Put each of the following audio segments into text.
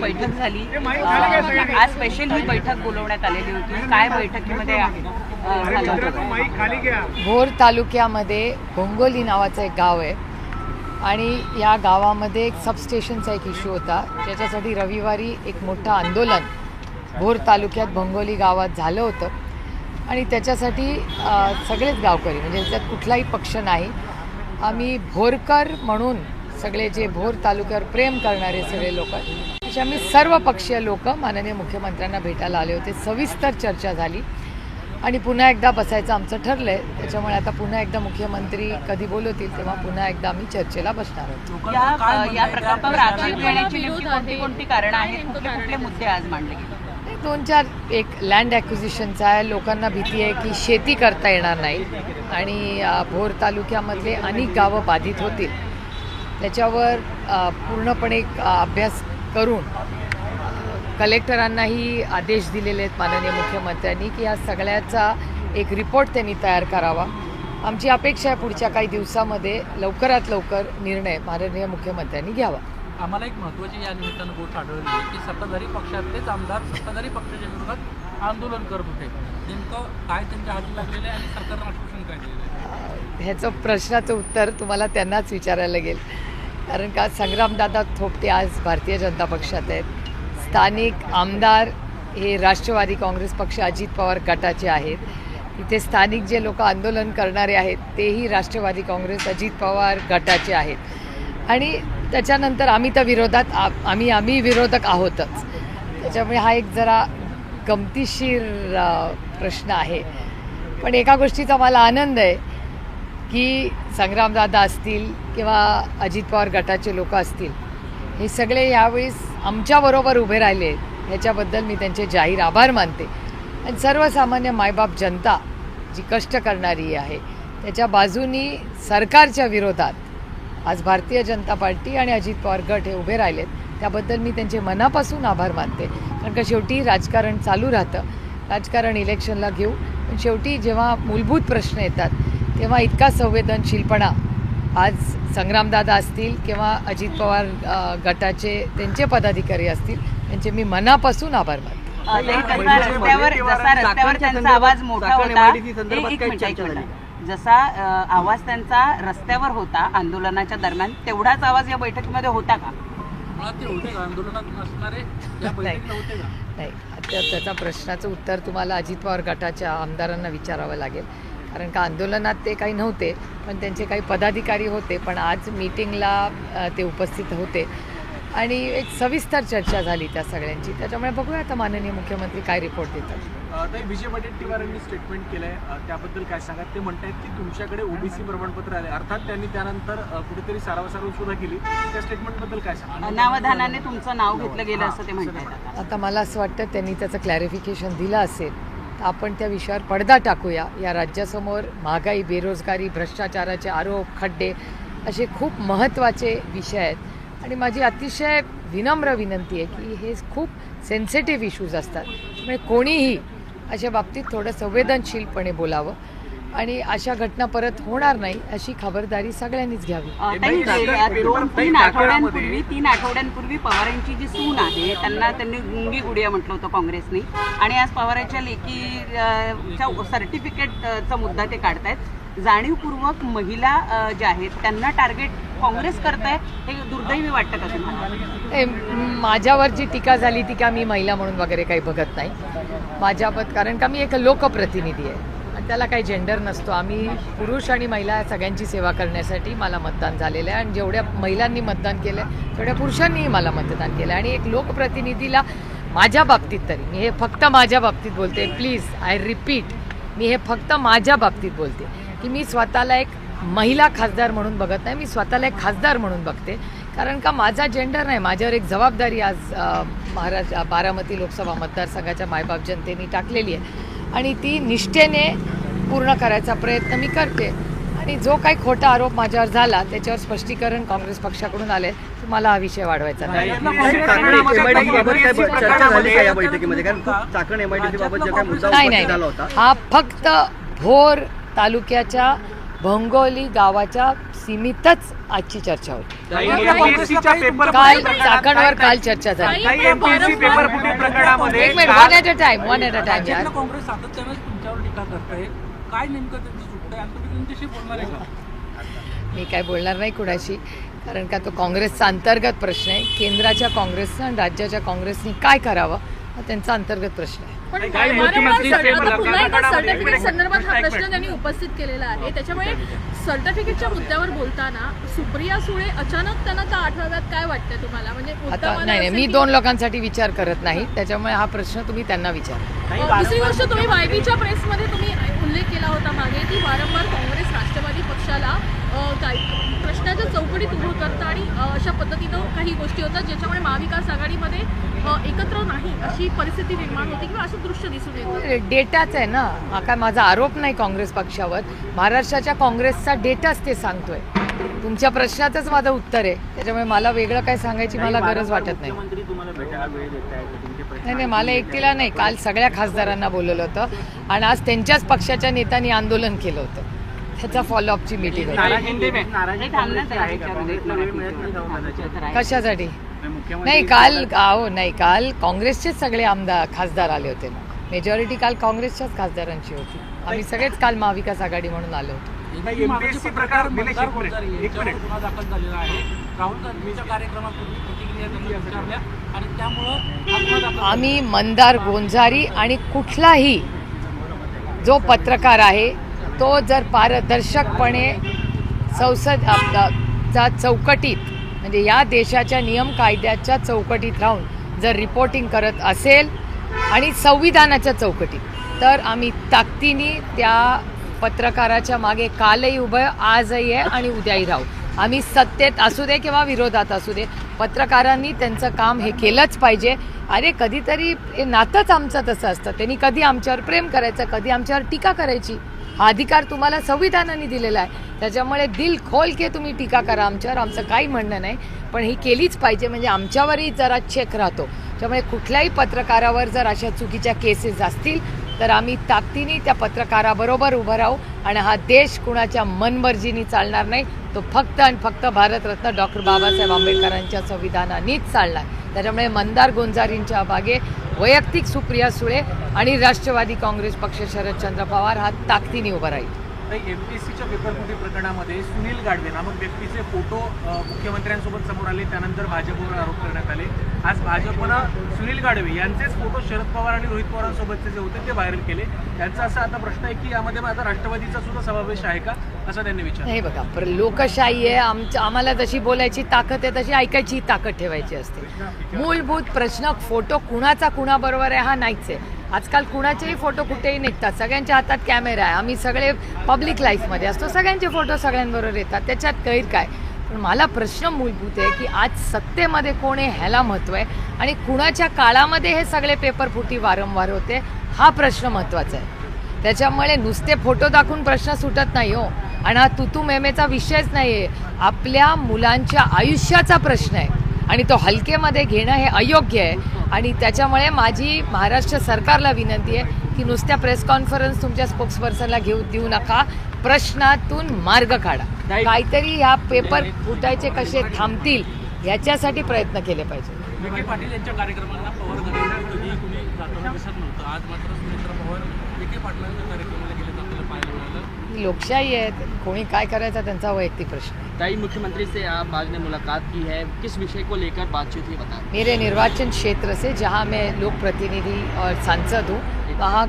बैठक झाली. आज स्पेशल ही बैठक बोलवण्यात आलेली होती. काय बैठकीमध्ये झालं होतं? भोर तालुक्यामध्ये भोंगोली नावाचं एक गाव आहे आणि या गावामध्ये एक सबस्टेशनचा एक इश्यू होता, ज्याच्यासाठी रविवारी एक मोठं आंदोलन भोर तालुक्यात भोंगोली गावात झालं होतं. आणि त्याच्यासाठी सगळेच गावकरी, म्हणजे त्यात कुठलाही पक्ष नाही, आम्ही भोरकर म्हणून सगळे जे भोर तालुक्यावर प्रेम करणारे सगळे लोक, असे आम्ही सर्व पक्षीय लोक माननीय मुख्यमंत्र्यांना भेटायला आले होते. सविस्तर चर्चा झाली आणि पुन्हा एकदा बसायचं आमचं ठरलं आहे. त्याच्यामुळे आता पुन्हा एकदा मुख्यमंत्री कधी बोलवतील तेव्हा पुन्हा एकदा आम्ही चर्चेला बसणार आहोत. या प्रकल्पावर आक्षेप घेण्याची नेमकी कोणती कारणं आहेत? कुठले मुद्दे आज मांडले गेले? 2-4 एक लँड ॲक्विजिशनचा आहे. लोकांना भीती आहे की शेती करता येणार नाही आणि भोर तालुक्यामधले अनेक गावं बाधित होतील. त्याच्यावर पूर्णपणे अभ्यास करून कलेक्टरांनाही आदेश दिलेले आहेत माननीय मुख्यमंत्र्यांनी की या सगळ्याचा एक रिपोर्ट त्यांनी तयार करावा. आमची अपेक्षा आहे पुढच्या काही दिवसामध्ये लवकरात लवकर निर्णय माननीय मुख्यमंत्र्यांनी घ्यावा. आम्हाला एक महत्त्वाची या निमित्तानं गोष्ट आढळली आहे की सत्ताधारी पक्षातलेच आमदार सत्ताधारी पक्षाच्या विरोधात आंदोलन करत होते. नेमकं काय त्यांच्या हाती लागलेलं आहे आणि सरकारनं आश्वासन काय दिलेलं आहे? ह्याचं प्रश्नाचं उत्तर तुम्हाला त्यांनाच विचारायला लागेल, कारण का संग्रामदादा थोपटे आज भारतीय जनता पक्षात आहेत. स्थानिक आमदार हे राष्ट्रवादी काँग्रेस पक्ष अजित पवार गटाचे आहेत. तिथे स्थानिक जे लोक आंदोलन करणारे आहेत तेही राष्ट्रवादी काँग्रेस अजित पवार गटाचे आहेत. आणि त्याच्यानंतर आम्ही तर विरोधात आम्ही विरोधक आहोतच. त्याच्यामुळे हा एक जरा गमतीशीर प्रश्न आहे. पण एका गोष्टीचा मला आनंद आहे की संग्रामदादा असतील किंवा अजित पवार गटाचे लोक असतील, हे सगळे यावेळेस आमच्याबरोबर उभे राहिले आहेत. ह्याच्याबद्दल मी त्यांचे जाहीर आभार मानते. आणि सर्वसामान्य मायबाप जनता जी कष्ट करणारी आहे त्याच्या बाजूनी सरकारच्या विरोधात आज भारतीय जनता पार्टी आणि अजित पवार गट हे उभे राहिलेत. त्याबद्दल मी त्यांचे मनापासून आभार मानते. कारण का शेवटी राजकारण चालू राहतं, राजकारण इलेक्शनला घेऊ, पण शेवटी जेव्हा मूलभूत प्रश्न येतात तेव्हा इतका संवेदनशीलपणा आज संग्रामदादा असतील किंवा अजित पवार गटाचे त्यांचे पदाधिकारी असतील, त्यांचे मी मनापासून आभार मानते. रस्त्यावर त्यांचा आवाज मोठा होता. एक मिनिट, जसा आवाज त्यांचा रस्त्यावर होता आंदोलनाच्या दरम्यान, तेवढाच आवाज या बैठकीमध्ये होता का? नाही, त्याचा प्रश्नाचं उत्तर तुम्हाला अजित पवार गटाच्या आमदारांना विचारावं लागेल. कारण का आंदोलनात ते काही नव्हते, पण त्यांचे काही पदाधिकारी होते. पण आज मीटिंगला ते उपस्थित होते आणि एक सविस्तर चर्चा झाली त्या सगळ्यांची. त्याच्यामुळे बघूया आता माननीय मुख्यमंत्री काय रिपोर्ट देतात. विजय वडेट्टीवारांनी स्टेटमेंट केलं आहे, त्याबद्दल काय सांगा? ते म्हणतात की तुमच्याकडे ओबीसी प्रमाणपत्र आले, अर्थात त्यांनी त्यानंतर कुठेतरी सारवासारव सुद्धा केली. त्या स्टेटमेंटबद्दल काय सांगा? अनावधानाने तुमचं नाव घेतलं गेलं असं ते म्हणतात. आता मला असं वाटतं त्यांनी त्याचं क्लॅरिफिकेशन दिलं असेल तर आपण त्या विषयावर पडदा टाकूया. या राज्यासमोर महागाई, बेरोजगारी, भ्रष्टाचाराचे आरोप, खड्डे असे खूप महत्त्वाचे विषय आहेत. आणि माझी अतिशय विनम्र विनंती आहे की हे खूप सेन्सिटिव्ह इश्यूज असतात, त्यामुळे कोणीही अशा बाबतीत थोडं संवेदनशीलपणे बोलावं आणि अशा घटना परत होणार नाही अशी खबरदारी सगळ्यांनीच घ्यावी. 3 आठवड्यांपूर्वी पवारांची जी सून आहे त्यांनी गुंगी गुडिया म्हटलं होतं काँग्रेसने, आणि आज पवारांच्या लेकीच्या सर्टिफिकेटचा मुद्दा ते काढतायत. जाणीवपूर्वक महिला ज्या आहेत त्यांना टार्गेट काँग्रेस करताय, हे दुर्दैवी वाटतं का तुम्हाला? माझ्यावर जी टीका झाली ती का मी महिला म्हणून वगैरे काही बघत नाही माझ्याबद्दल, कारण का मी एक लोकप्रतिनिधी आहे आणि त्याला काही जेंडर नसतो. आम्ही पुरुष आणि महिला सगळ्यांची सेवा करण्यासाठी मला मतदान झालेलं आहे आणि जेवढ्या महिलांनी मतदान केलं आहे तेवढ्या पुरुषांनीही मला मतदान केलं आहे. आणि एक लोकप्रतिनिधीला माझ्या बाबतीत तरी, मी हे फक्त माझ्या बाबतीत बोलते, प्लीज आय रिपीट, मी हे फक्त माझ्या बाबतीत बोलते की मी स्वतःला एक महिला खासदार म्हणून बघत नाही, मी स्वतःला एक खासदार म्हणून बघते. कारण का माझा जेंडर नाही, माझ्यावर एक जबाबदारी आज बारामती लोकसभा मतदारसंघाच्या मायबाप जनतेने टाकलेली आहे आणि ती निष्ठेने पूर्ण करायचा प्रयत्न मी करते. आणि जो काही खोटा आरोप माझ्यावर झाला त्याच्यावर स्पष्टीकरण काँग्रेस पक्षाकडून आले, मला हा विषय वाढवायचा नाही. नाही, हा फक्त भोर तालुक्याच्या भोंगोली गावाच्या सीमितच आजची चर्चा होती. MPSCच्या पेपर काल फुटी प्रकरणात चाकणवर काल चर्चा झाली. काही MPSC पेपर फुटी प्रकरणामध्ये एक minute, one at a time राज्यातलं यार. काँग्रेस सातत्यानं तुमच्यावर टीका करताय, काय नेमकं त्यांचं चुकतंय आणि तुम्ही त्यांच्याशी बोलणार आहे का? मी काय बोलणार नाही कुणाशी, कारण का तो काँग्रेसचा अंतर्गत प्रश्न आहे. केंद्राच्या काँग्रेसनं आणि राज्याच्या काँग्रेसनी काय करावं हा त्यांचा अंतर्गत प्रश्न आहे. पण काही मुख्यमंत्री आता पुन्हा एकदा प्रकरणामध्ये- सर्टिफिकेट संदर्भात हा एक प्रश्न मिनिट. त्यांनी उपस्थित केलेला आहे. त्याच्यामुळे सर्टिफिकेटच्या मुद्द्यावर बोलताना सुप्रिया सुळे अचानक त्यांना का आठवतात, काय वाटतंय तुम्हाला? म्हणजे आता मुद्दामानं नाही असेल मी की- 2 लोकांसाठी विचार करत नाही, त्याच्यामुळे हा प्रश्न तुम्ही त्यांना विचारा. दुसरी गोष्ट, तुम्ही वायबीच्या प्रेसमध्ये तुम्ही उल्लेख केला होता मागे की वारंवार काँग्रेस राष्ट्रवादी पक्षाला प्रश्नाच्या चौकटीत उभं करतं आणि अशा पद्धतीनं काही गोष्टी होतात ज्याच्यामुळे महाविकास आघाडीमध्ये एकत्र नाही अशी परिस्थिती निर्माण होते किंवा असं दृश्य दिसून येतं. डेटाच आहे ना, हा काय माझा आरोप नाही काँग्रेस पक्षावर. महाराष्ट्राच्या काँग्रेसचा डेटाच ते सांगतोय. तुमच्या प्रश्नातच माझं उत्तर आहे, त्याच्यामुळे मला वेगळं काय सांगायची मला गरज वाटत नाही. नाही, मला एकटीला नाही, काल सगळ्या खासदारांना बोलवलं होतं आणि आज त्यांच्याच पक्षाच्या नेत्यांनी आंदोलन केलं होतं. त्याचा फॉलोअपची मीटिंग होती. कशासाठी? नाही काल काँग्रेसचेच सगळे खासदार आले होते ना. मेजॉरिटी काल काँग्रेसच्याच खासदारांची होती. आम्ही सगळेच काल महाविकास आघाडी म्हणून आलो होतो. MPSC प्रकार मतदार गोंजारी यांच्यावर गुन्हा दाखल झालेला आहे. राहुल गांधींच्या कार्यक्रमापूर्वी प्रतिक्रिया त्यांनी विचारल्या आणि त्यामुळं हा गुन्हा दाखल झाला. आम्ही मंदार गोंजारी आणि कुठलाही जो पत्रकार आहे तो जर पारदर्शकपणे संसद चौकटीत म्हणजे या देशाच्या नियम कायद्याच्या चौकटीत राहून जर रिपोर्टिंग करत असेल आणि संविधानाच्या चौकटीत तर आम्ही ताकदीने त्या पत्रकाराच्या मागे कालही उभं, आजही आहे आणि उद्याही राहू. आम्ही सत्तेत असू दे किंवा विरोधात असू दे, पत्रकारांनी त्यांचं काम हे केलंच पाहिजे. अरे कधीतरी हे नातंच आमचं तसं असतं. त्यांनी कधी आमच्यावर प्रेम करायचं, कधी आमच्यावर टीका करायची. हा अधिकार तुम्हाला संविधानाने दिलेला आहे. त्याच्यामुळे दिल खोल के तुम्ही टीका करा आमच्यावर, आमचं काही म्हणणं नाही, पण ही केलीच पाहिजे म्हणजे आमच्यावरही जरा चेक राहतो. त्यामुळे कुठल्याही पत्रकारावर जर अशा चुकीच्या केसेस असतील तर आम्ही ताकदीने त्या पत्रकाराबरोबर उभं राहू आणि हा देश कुणाच्या मनमर्जीने चालणार नाही. तो फक्त आणि फक्त भारतरत्न डॉक्टर बाबासाहेब आंबेडकरांच्या संविधानानेच चालणार. त्याच्यामुळे मंदार गोंजारींच्या मागे वैयक्तिक सुप्रिया सुळे आणि राष्ट्रवादी काँग्रेस पक्ष शरदचंद्र पवार हा ताकदीने उभा राहील. MPSCच्या पेपर फुटी प्रकरणामध्ये सुनील गाडवे नामक व्यक्तीचे फोटो मुख्यमंत्र्यांसोबत समोर आले, त्यानंतर भाजपवर आरोप करण्यात आले. आज भाजपनं सुनील गाडवे यांचेच फोटो शरद पवार आणि रोहित पवारांसोबतचे जे होते ते व्हायरल केले. त्यांचा असा आता प्रश्न आहे की यामध्ये आता राष्ट्रवादीचा सुद्धा समावेश आहे का, असं त्यांनी विचारलं. हे बघा, लोकशाही आहे, आम्हाला जशी बोलायची ताकद आहे तशी ऐकायची ताकद ठेवायची असते. मूलभूत प्रश्न फोटो कुणाचा कुणाबरोबर आहे हा नाहीच आहे. आजकाल कुणाचेही फोटो कुठेही निघतात, सगळ्यांच्या हातात कॅमेरा आहे, आम्ही सगळे पब्लिक लाईफमध्ये असतो, सगळ्यांचे फोटो सगळ्यांबरोबर येतात, त्याच्यात गैर काय. पण मला प्रश्न मूलभूत आहे की आज सत्तेमध्ये कोण आहे ह्याला महत्त्व आहे आणि कुणाच्या काळामध्ये हे सगळे पेपर फुटी वारंवार होते हा प्रश्न महत्त्वाचा आहे. त्याच्यामुळे नुसते फोटो दाखवून प्रश्न सुटत नाही हो. आणि हा तुतू मेमेचा विषयच नाही आहे, आपल्या मुलांच्या आयुष्याचा प्रश्न आहे आणि तो हलकेमध्ये घेणं हे अयोग्य आहे. आणि त्याच्यामुळे माझी महाराष्ट्र सरकारला विनंती आहे की नुसत्या प्रेस कॉन्फरन्स तुमच्या स्पोक्सपर्सनला देऊ नका, प्रश्नातून मार्ग काढा. काहीतरी ह्या पेपर फुटायचे कसे थांबतील याच्यासाठी प्रयत्न केले पाहिजे. विखे पाटील यांच्या कार्यक्रमाला पवार गटाकडे कधीही कुणी जाताना दिसत नव्हतं. आज मात्र सुरेंद्र पवार विखे पाटलांच्या कार्यक्रमाला गेले आपल्याला पाहायला मिळालं. ही लोकशाही आहे, कोणी काय करायचा त्यांचा वैयक्तिक प्रश्न आहे. ताई, मुख्यमंत्री से आप आज ने मुलाकात की है, किस विषय को लेकर बातचीत हुई बताएं। मेरे निर्वाचन क्षेत्र से जहाँ मैं लोक प्रतिनिधि और सांसद हूँ वहाँ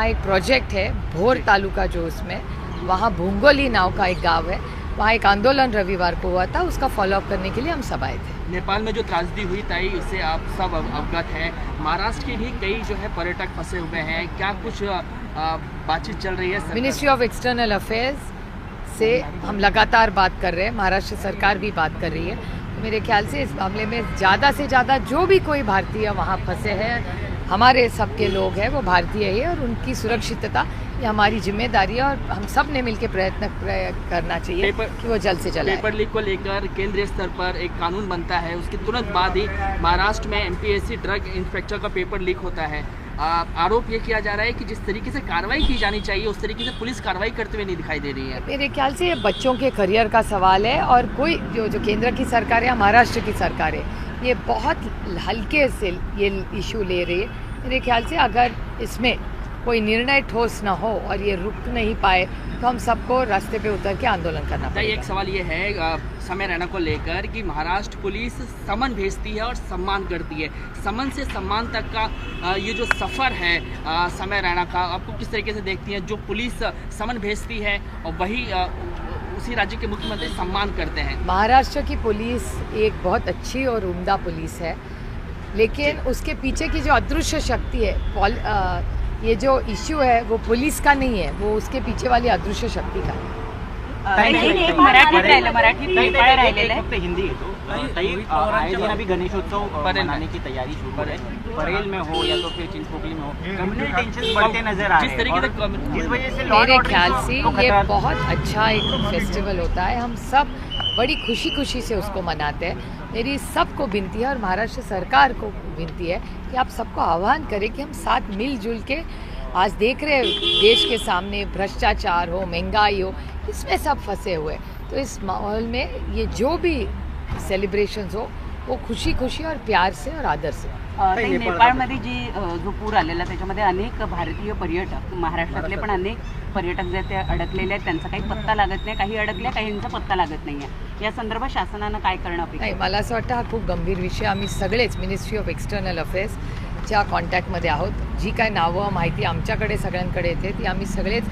एक प्रोजेक्ट है भोर तालुका जो उसमें, वहाँ भूंगोली नाव का एक गांव है, वहाँ एक आंदोलन रविवार को हुआ था, उसका फॉलोअप करने के लिए हम सब आए थे। नेपाल में जो त्रासदी हुई ताई, इससे आप सब अवगत हैं। महाराष्ट्र के भी कई जो है पर्यटक फंसे हुए हैं, क्या कुछ बातचीत चल रही है? मिनिस्ट्री ऑफ एक्सटर्नल अफेयर्स से हम लगातार बात कर रहे हैं, महाराष्ट्र सरकार भी बात कर रही है। मेरे ख्याल से इस मामले में ज़्यादा से ज़्यादा जो भी कोई भारतीय वहाँ फंसे हैं, हमारे सबके लोग हैं वो भारतीय ही, और उनकी सुरक्षितता ये हमारी जिम्मेदारी है और हम सब ने मिलकर प्रयत्न करना चाहिए कि वो जल्द से जल्द आए। पेपर लीक को लेकर केंद्रीय स्तर पर एक कानून बनता है, उसके तुरंत बाद ही महाराष्ट्र में MPSC ड्रग इंस्पेक्टर का पेपर लीक होता है। आरोप ये किया जा रहा है कि जिस तरीके से कार्रवाई की जानी चाहिए उस तरीके से पुलिस कार्रवाई करते हुए नहीं दिखाई दे रही है। मेरे ख्याल से ये बच्चों के करियर का सवाल है और कोई जो केंद्र की सरकार है या महाराष्ट्र की सरकार है ये बहुत हल्के से ये इशू ले रही है। मेरे ख्याल से अगर इसमें कोई निर्णय ठोस ना हो और ये रुक नहीं पाए तो हम सबको रास्ते पे उतर के आंदोलन करना एक पड़ेगा। सवाल ये है समय रैना को लेकर कि महाराष्ट्र पुलिस समन भेजती है और सम्मान करती है, समन से सम्मान तक का ये जो सफ़र है समय रैना का, आपको किस तरीके से देखती हैं? जो पुलिस समन भेजती है और वही उसी राज्य के मुख्यमंत्री सम्मान करते हैं। महाराष्ट्र की पुलिस एक बहुत अच्छी और उम्दा पुलिस है, लेकिन उसके पीछे की जो अदृश्य शक्ति है, ये जो इश्यू है वो पुलिस का नहीं है, वो उसके पीछे वाली अदृश्य शक्ती का है। एक मराठीत राहिलं, मराठीत नेपाळ राहिलेलं आहे. फक्त हिंदी येतो ताई, आए दिन अभी गणेशोत्सव मनाने की तैयारी शुरू है, परेल में हो या तो फिर चिंचपोकली में हो, कम्युनल टेंशन बढ़ते नजर आ रहे हैं। जिस तरीके और से जिस वजह से लॉ एंड मेरे ऑर्डर ख्याल से को ये खतरा बहुत अच्छा एक फेस्टिवल होता है, हम सब बड़ी खुशी खुशी से उसको मनाते हैं। मेरी सबको विनती है और महाराष्ट्र सरकार को विनती है कि आप सबको आह्वान करें कि हम साथ मिलजुल के, आज देख रहे हैं देश के सामने भ्रष्टाचार हो, महंगाई हो, इसमें सब फंसे हुए, तो इस माहौल में ये जो भी सेलिब्रेशन्स हो वो खुशी खुशी और प्यार से और आदर से। ताई, नेपाळमध्ये जो पूर आलेला त्याच्यामध्ये अनेक भारतीय पर्यटक, महाराष्ट्रातले पण अनेक पर्यटक जे ते अडकलेले आहेत, त्यांचा काही पत्ता लागत नाही, काही अडकल्या, काहींचा पत्ता लागत नाही आहे। या संदर्भात शासनानं काय करणं अपेक्षित नाही, मला असं वाटतं हा खूप गंभीर विषय, आम्ही सगळेच मिनिस्ट्री ऑफ एक्सटर्नल अफेअर्सच्या कॉन्टॅक्टमध्ये आहोत। जी काय नावं माहिती आमच्याकडे सगळ्यांकडे येते ती आम्ही सगळेच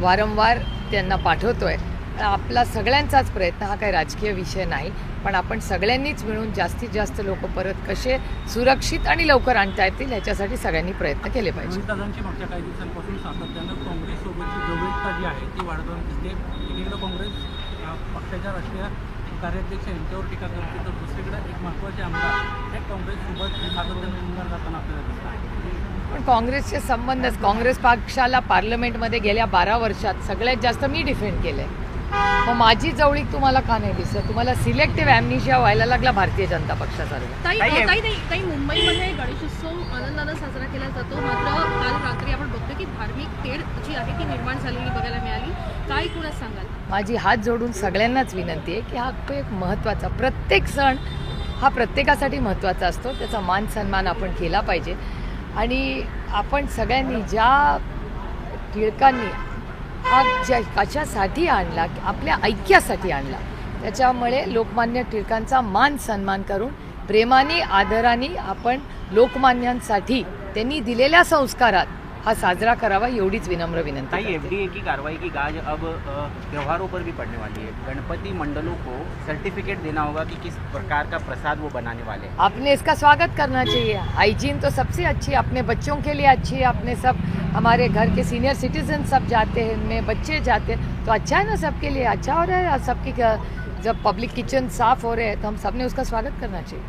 वारंवार त्यांना पाठवतो आहे। आपला सगळ्यांचाच प्रयत्न, हा काही राजकीय विषय नाही, पण आपण सगळ्यांनीच मिळून जास्तीत जास्त लोक परत कसे सुरक्षित आणि लवकर आणता येतील ह्याच्यासाठी सगळ्यांनी प्रयत्न केले पाहिजे। दादांची मागच्या काही दिवसांपासून सातत्यानं काँग्रेससोबतची जवळीकता जी आहे ती वाढताना दिसते। एकीकडे काँग्रेस पक्षाच्या राष्ट्रीय कार्याध्यक्ष यांच्यावर टीका करते, तर दुसरीकडे एक महत्त्वाचे आमदार हे काँग्रेससोबत सातत्यानं निंदन करताना आपल्याला दिसतात। पण काँग्रेसचे संबंधच, काँग्रेस पक्षाला पार्लमेंटमध्ये गेल्या 12 वर्षात सगळ्यात जास्त मी डिफेंड केलं आहे, मग माझी जवळीक तुम्हाला का नाही दिसत? तुम्हाला सिलेक्टिव्ह ॲम्निशिया व्हायला लागला भारतीय जनता पक्षाचा। ताई, मुंबईमध्ये गणेशोत्सव आनंदानं साजरा केला जातो, मात्र काल रात्री आपण बघतो की धार्मिक तेढ जी आहे ती निर्माण झालेली बघायला मिळाली, काय कुणास सांगाल? माझी हात जोडून सगळ्यांनाच विनंती आहे की हा एक महत्त्वाचा, प्रत्येक सण हा प्रत्येकासाठी महत्त्वाचा असतो, त्याचा मान सन्मान आपण केला पाहिजे। आणि आपण सगळ्यांनी ज्या टिळकांनी हा कशासाठी आणला, आपल्या ऐक्यासाठी आणला, त्याच्यामुळे लोकमान्य टिळकांचा मान सन्मान करून प्रेमाने आदराने आपण लोकमान्यांसाठी त्यांनी दिलेल्या संस्कारात हा साजरा करावा, एवढीच विनम्र विनंती ताई, करते। एफडीए की कार्रवाई की गाज अब त्योहारों पर भी पड़ने वाली है। गणपति मंडलों को सर्टिफिकेट देना होगा कि किस प्रकार का प्रसाद वो बनाने वाले हैं। आपने इसका स्वागत करना चाहिए। हाइजीन तो सबसे अच्छी, अपने बच्चों के लिए अच्छी है, अपने सब हमारे घर के सीनियर सिटीजन सब जाते हैं, इनमें बच्चे जाते हैं, तो अच्छा है ना, सबके लिए अच्छा हो रहा है। सबकी जब पब्लिक किचन साफ हो रहे हैं तो हम सब ने उसका स्वागत करना चाहिए।